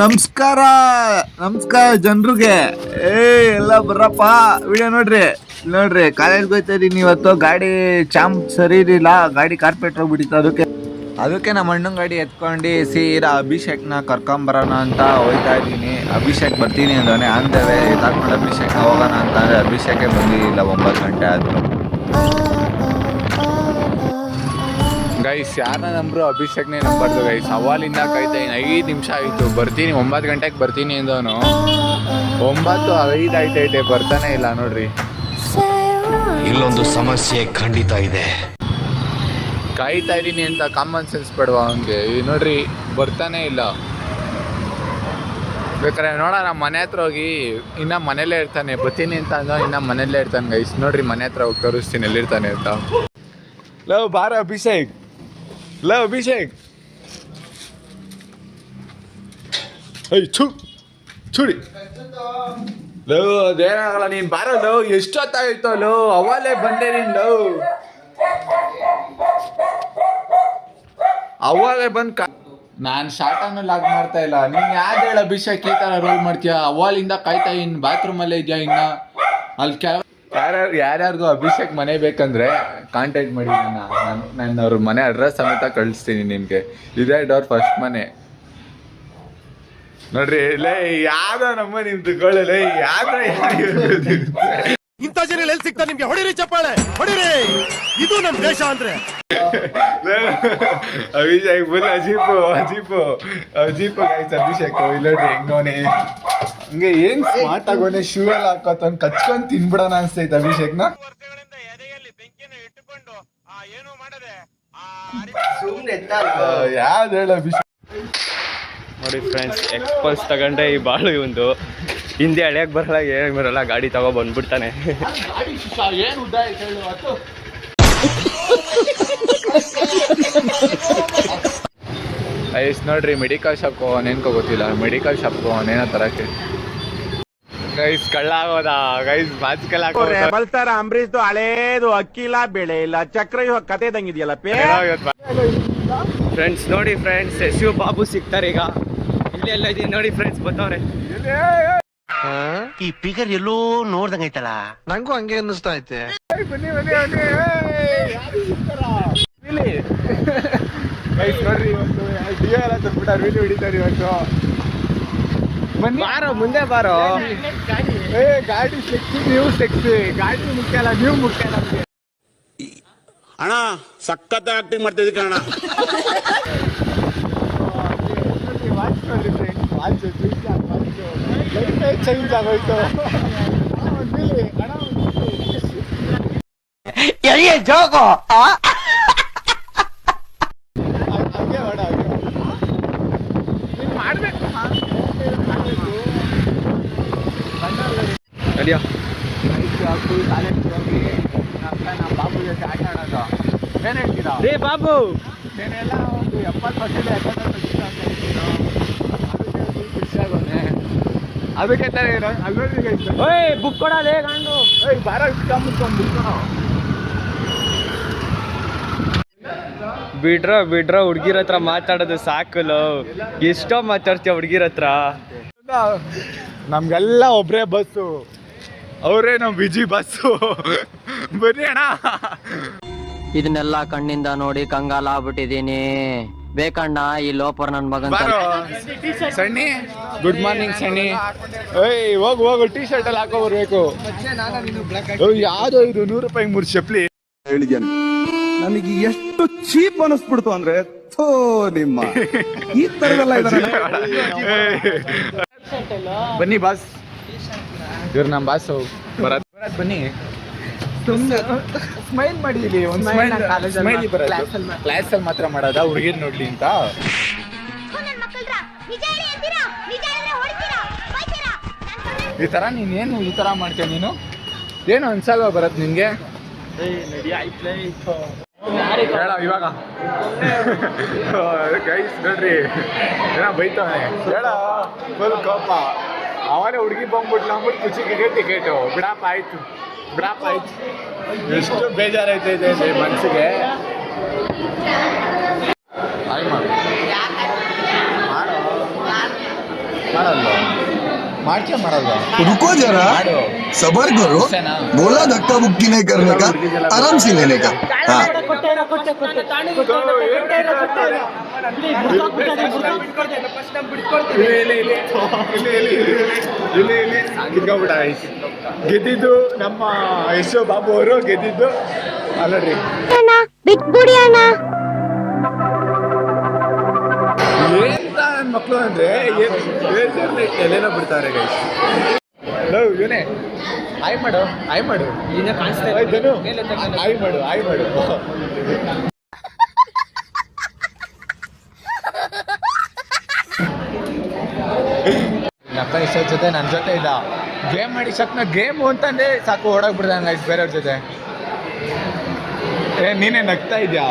ನಮಸ್ಕಾರ ನಮಸ್ಕಾರ ಜನರಿಗೆ. ಎಲ್ಲ ಬರ್ರಪ್ಪ ವಿಡಿಯೋ ನೋಡ್ರಿ. ನೋಡ್ರಿ ಕಾಲೇಜ್ಗೆ ಹೋಗ್ತಾ ಇದೀನಿ ಇವತ್ತು. ಗಾಡಿ ಚಾಂಪ್ ಸರಿ ಇರಲಿಲ್ಲ, ಗಾಡಿ ಕಾರ್ಪೆಟ್ ಹೋಗ್ಬಿಟ್ಟಿತ್ತು. ಅದಕ್ಕೆ ನಮ್ಮ ಅಣ್ಣನ ಗಾಡಿ ಎತ್ಕೊಂಡು ಸೀರಾ ಅಭಿಷೇಕ್ನ ಕರ್ಕೊಂಬರೋಣ ಅಂತ ಹೋಗ್ತಾ ಇದ್ದೀನಿ. ಅಭಿಷೇಕ್ ಬರ್ತೀನಿ ಅಂದವನೇ. ಅಂದೇವೆ ಎತ್ತಾಕೊಂಡು ಅಭಿಷೇಕ್ನ ಹೋಗೋಣ ಅಂತಂದರೆ ಅಭಿಷೇಕೇ ಬಂದಿಲ್ಲ. 9 ಗಂಟೆ ಆದರೂ. ಗೈಸ್ ಯಾರನ್ನ ನಂಬರು ಅಭಿಷೇಕ್ನೇ ನಂಬರ್ದು ಗೈಸ್. ಸವಾಲಿಂದ ಕಾಯ್ತಾ 5 ನಿಮಿಷ ಆಯಿತು. ಬರ್ತೀನಿ 9 ಗಂಟೆಗೆ ಬರ್ತೀನಿ ಅಂದವನು. 9:05 ಆಯ್ತೈತೆ, ಬರ್ತಾನೆ ಇಲ್ಲ ನೋಡ್ರಿ. ಇಲ್ಲೊಂದು ಸಮಸ್ಯೆ ಖಂಡಿತ ಇದೆ. ಕಾಯ್ತಾ ಇದ್ದೀನಿ ಅಂತ ಕಾಮನ್ ಸೆನ್ಸ್ ಬೇಡವಾ ಅವನಿಗೆ? ನೋಡ್ರಿ ಬರ್ತಾನೆ ಇಲ್ಲ. ಬೇಕಾದ್ರೆ ನೋಡೋಣ ಮನೆ ಹತ್ರ ಹೋಗಿ. ಇನ್ನು ಮನೇಲೇ ಇರ್ತಾನೆ. ಬರ್ತೀನಿ ಅಂತ ಅಂದ ಇನ್ನು ಮನೇಲೇ ಇರ್ತಾನೆ ಗೈಸ್. ನೋಡ್ರಿ ಮನೆ ಹತ್ರ ಹೋಗಿ ತೋರಿಸ್ತೀನಿ ಎಲ್ಲಿರ್ತಾನೆ ಅಂತ. ಲವ್ ಬಾರ ಅಭಿಷೇಕ್, ಲವ್ ಅಭಿಷೇಕ್. ಚುಡಿ ಲವ್ ಅದೇನಾಗಲ್ಲ, ನೀನು ಬಾರೋ ಲವ್. ಎಷ್ಟೊತ್ತಾಗಿತ್ತು ಲವ್? ಅವಾಗಲೇ ಬಂದೆ ನೀನು ಲವ್. ಅವಾಗಲೇ ಬಂದು ನಾನು ಶಾರ್ಟನ್ನು ಲಾಗ್ ಮಾಡ್ತಾ ಇಲ್ಲ. ನೀನು ಯಾರು ಹೇಳ ಅಭಿಷೇಕ್ ಈ ಥರ ರೋಲ್ ಮಾಡ್ತೀಯ? ಅವಾಲಿಂದ ಕಾಯ್ತಾ ಇನ್ನು ಬಾತ್ರೂಮಲ್ಲೇ ಇದೆಯಾ ಇನ್ನು? ಅಲ್ಲಿ ಯಾರ್ಯಾರಿಗೂ ಅಭಿಷೇಕ್ ಮನೆ ಬೇಕಂದ್ರೆ ಕಾಂಟ್ಯಾಕ್ಟ್ ಮಾಡಿ. ನಾನು ಅವ್ರ ಮನೆ ಅಡ್ರೆಸ್ ಸಮೇತ ಕಳಿಸ್ತೀನಿ ನಿಮಗೆ. ಇದೇ ಅವ್ರ ಫಸ್ಟ್ ಮನೆ ನೋಡ್ರಿ. ಲೇ ಯಾವ್ದೋ ನಮ್ಮ ನಿಮ್ದು ಗೋಳಲೇ ಯಾವ್ದೋ ಇಂಥ ಜನ ಎಲ್ಲಿ ಸಿಗ್ತಾರೆ ನಿಮ್ಗೆ? ಹೊಡಿರಿ ಚಪ್ಪಾಳೆ ಹೊಡಿರಿ, ಇದು ನಮ್ ದೇಶ ಅಂದ್ರೆ. ಅಭಿಷೇಕ್ ಫುಲ್ ಅಜೀಪು ಗೈಸ್. ಅಭಿಷೇಕ್ ಇಲ್ಲೋಡ್ರಿ ಹೆಂಗವನೆ, ಹಂಗೆ ಏನ್ ಸ್ಮಾರ್ಟ್ ಆಗೋನೆ. ಶೂ ಎಲ್ಲ ಹಾಕೋತವ್ನು ಕಚ್ಕೊಂಡ್ ತಿನ್ಬಿಡೋಣ ಅನ್ಸ್ತೈತೆ ಅಭಿಷೇಕ್ನ. ಯಾವ್ದು ಹೇಳ ಅಭಿಷೇಕ್? ನೋಡಿ ಫ್ರೆಂಡ್ಸ್, ಎಕ್ಸ್ಪಲ್ಸ್ ತಗೊಂಡೆ ಈ ಬಾಳು ಇವಂದು. ಹಿಂದೆ ಎಳೆಯಕ್ಕೆ ಬರಲ್ಲ, ಏನಕ್ಕೆ ಬರಲ್ಲ, ಗಾಡಿ ತಗೋ ಬಂದ್ಬಿಡ್ತಾನೆ. ಗೈಸ್ ನೋಡ್ರಿ ಮೆಡಿಕಲ್ ಶಾಪ್ ಹೋಗೋನೇನ್ಕೋ ಗೊತ್ತಿಲ್ಲ. ಮೆಡಿಕಲ್ ಶಾಪ್ ಹೋಗೋನೇನೋ ತರಕ್ಕೆ ಗೈಸ್. ಕಳ್ಳ ಆಗೋದ ಗೈಸ್, ಬಾಚಿಕಲ್ ಬಲ್ತಾರ ಅಂಬರೀಶ್ದು ಹಳೇದು ಅಕ್ಕಿ ಇಲ್ಲ, ಬೆಳೆ ಇಲ್ಲ, ಚಕ್ರ ಇವಾಗ ಕತೆ ತಂಗಿದ್ಯಲ್ಲ. ಫ್ರೆಂಡ್ಸ್ ನೋಡಿ ಫ್ರೆಂಡ್ಸ್, ಶಿವ ಬಾಬು ಸಿಗ್ತಾರೆ ಈಗ. ಇಲ್ಲೆಲ್ಲ ಇದೀನಿ ನೋಡಿ ಫ್ರೆಂಡ್ಸ್, ಬಂದವ್ರೆ. ಈ ಪಿಗರ್ ಎಲ್ಲೋ ನೋಡ್ದಂಗೈತಲ್ಲ, ನಂಗೂ ಹಂಗೆ ಅನ್ನಿಸ್ತಾ ಐತೆ. ಬನ್ನಿ ಗೈಸ್ ನೋಡ್ರಿ, ಇವತ್ತು ಡಿಯೋ ಎಲ್ಲ ತಂದ್ಬಿಟ್ಟಾರೆ. ವೀಡಿಯೋ ಹಿಡಿತಾರೆ ಇವತ್ತು. ಬನ್ನಿ ಬಾರೋ, ಮುಂದೆ ಬಾರೋ. ಗಾಡಿ ಸೆಕ್ಸಿ, ನೀವು ಸೆಕ್ಸಿ. ಗಾಡಿ ಮುಖ್ಯ ಅಲ್ಲ, ನೀವು ಮುಖ್ಯ ನಮ್ಗೆ. ಅಣ್ಣ ಸಖತ್ ಆಕ್ಟಿಂಗ್ ಮಾಡ್ತಿದ್ದಿ ಕಣ. ವಾಚ್ ನೋಡ್ರಿ ಫ್ರೆಂಡ್ಸ್, ವಾಚ್ ಚೇಂಜ್ ಆಗೋಯ್ತು. ಜೋಗೋ ಹಂಗೆ ಹೊಡ ನೀನು ಮಾಡ್ಬೇಕು. ಅಡಿಯೋ ಕಾಲೇಜ್ ಹೋಗಿ ನಮ್ಮ ಬಾಬು ಜೊತೆ ಆಟ ಆಡೋದು. ಏನು ಹೇಳ್ತೀರಾ? ರೇ ಬಾಬು, ಏನೆಲ್ಲ ಒಂದು 70% ಖುಷಿ ಆಗೋನೆ. ಅದಕ್ಕೆ ಓಯ್ ಬುಕ್ ಕೊಡಲೇ ಗಂಡು. ಬಾರ ಮುಚ್ಕೊಂಡು ಬಿಡ್ರ ಹುಡ್ಗಿರ ಹತ್ರ ಮಾತಾಡೋದು ಸಾಕಲು. ಎಷ್ಟೋ ಮಾತಾಡ್ತೀಯ ಹುಡ್ಗಿರ ಹತ್ರ. ನಮ್ಗೆಲ್ಲ ಒಬ್ರೇ ಬಸ್ಸು, ಅವರೇ ನಮ್ಮ ಬಿಜಿ ಬಸ್ಸು. ಬನ್ನಿ ಅಣ್ಣ. ಇದನ್ನೆಲ್ಲ ಕಣ್ಣಿಂದ ನೋಡಿ ಕಂಗಾಲ ಆಗ್ಬಿಟ್ಟಿದೀನಿ. ಬೇಕಣ್ಣ ಈ ಲೋಪರ್ ನನ್ ಮಗನ್. ಸಣ್ಣಿ ಗುಡ್ ಮಾರ್ನಿಂಗ್ ಸಣ್ಣಿ. ಹೋಗು ಟೀ ಶರ್ಟ್ ಅಲ್ಲಿ ಹಾಕೋ ಬರ್ಬೇಕು. ಯಾವ್ದೋ ಇದು 100 ರೂಪಾಯಿಗೆ 3 ಚಪ್ಲಿ ಹೇಳಿದ್ದೇನೆ. ನನಗೆ ಎಷ್ಟು ಚೀಪ್ ಅನಿಸ್ಬಿಡ್ತು ಅಂದ್ರೆ, ಥೋ ನಿಮ್ಮ ಈ ತರದೆಲ್ಲ ಬನ್ನಿ ಬಾಸ್, ಇವ್ರು ನಮ್ಮ ಬಾಸ್. ಬರತ್ ಬನ್ನಿ, ಸ್ಮೈಲ್ ಮಾಡಿ. ಇಲ್ಲಿ ಒಂದು ಸ್ಮೈಲಿ ಬರೋದು ಕ್ಲಾಸಲ್ಲಿ ಮಾತ್ರ ಮಾಡೋದ, ಹುಡುಗಿರ್ ನೋಡ್ಲಿ ಅಂತ. ಈ ತರ ನೀನೇನು ಈ ತರ ಮಾಡ್ತೀಯ ನೀನು? ಏನು ಅನ್ಸಲ್ವಾ ಬರತ್ ನಿನ್ಗೆ? ಹೇಳ ಇವಾಗ. ಗೈಸ್ ನೋಡ್ರಿ ಏನೋ ಬೈತಾನೆ. ಹೇಳ ಫುಲ್ ಕೋಪ. ಅವನೇ ಹುಡುಗಿ ಬಂದ್ಬಿಟ್ಲ ಅಂದ್ಬಿಟ್ಟು ಕುಚಿಗೆ ಟಿಕೆಟು. ಬಿಡಪ್ಪ ಆಯ್ತು. ಎಷ್ಟು ಬೇಜಾರೈತೈತೆ ಮನಸ್ಸಿಗೆ. रुको जरा सबर करो बोला धक्का बुक्की नहीं करने का आराम से लेने का हाँ ಗೆದ್ದಿದ್ದು ನಮ್ಮ ಯಶೋ ಬಾಬು ಅವರು ಗೆದ್ದಿದ್ದು ಅಲ್ಲರಿ ಏನ್ ನನ್ನ ಮಕ್ಕಳು ಅಂದ್ರೆ ಎಲ್ಲೇನೋ ಬಿಡ್ತಾರೆ ಗೈಸ್. ಇವನೇ ಆಯ್ ಮಾಡು ಆಯ್ ಮಾಡು ಧನು ಆಯ್ ಮಾಡು ಆಯ್ ಮಾಡು. ಅಕ್ಕ ಇಷ್ಟ ಜೊತೆ ನನ್ನ ಜೊತೆ ಇಲ್ಲ ಗೇಮ್ ಮಾಡಿ ಸಾಕು ಗೇಮು ಅಂತಂದ್ರೆ ಸಾಕು ಓಡೋಗ್ಬಿಡ್ದೆ ಗೈಸ್ ಬೇರೆಯವ್ರ ಜೊತೆ. ನೀನೇ ನಗ್ತಾ ಇದ್ಯಾ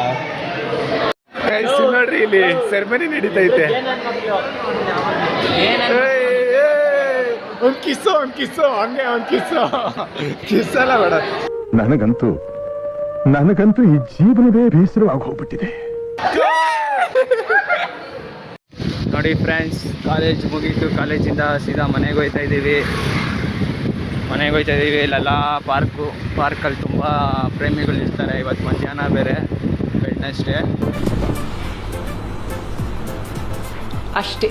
ಗೈಸ್? ನೋಡ್ರಿ ಇಲ್ಲಿ ಸೆರೆಮನಿ ನಡೀತೈತೆ. ಒಂದ್ ಕಿಸ್ಸು ಹಂಗೆ ಒಂದ್ ಕಿಸ್ಸಲ್ಲ ಬೇಡ. ನನಗಂತೂ ಈ ಜೀವನವೇ ಬೇಸರವಾಗಿ ಹೋಗ್ಬಿಟ್ಟಿದೆ. ನೋಡಿ ಫ್ರೆಂಡ್ಸ್, ಕಾಲೇಜ್ ಮುಗೀತು. ಕಾಲೇಜಿಂದ ಸೀದಾ ಮನೆಗೆ ಹೋಗ್ತಾ ಇದ್ದೀವಿ. ಇಲ್ಲೆಲ್ಲ ಪಾರ್ಕಲ್ಲಿ ತುಂಬ ಪ್ರೇಮಿಗಳು ಇರ್ತಾರೆ. ಇವತ್ತು ಮಧ್ಯಾಹ್ನ ಬೇರೆ ವೆಡ್ನೆಸ್ಡೇ ಅಷ್ಟೇ.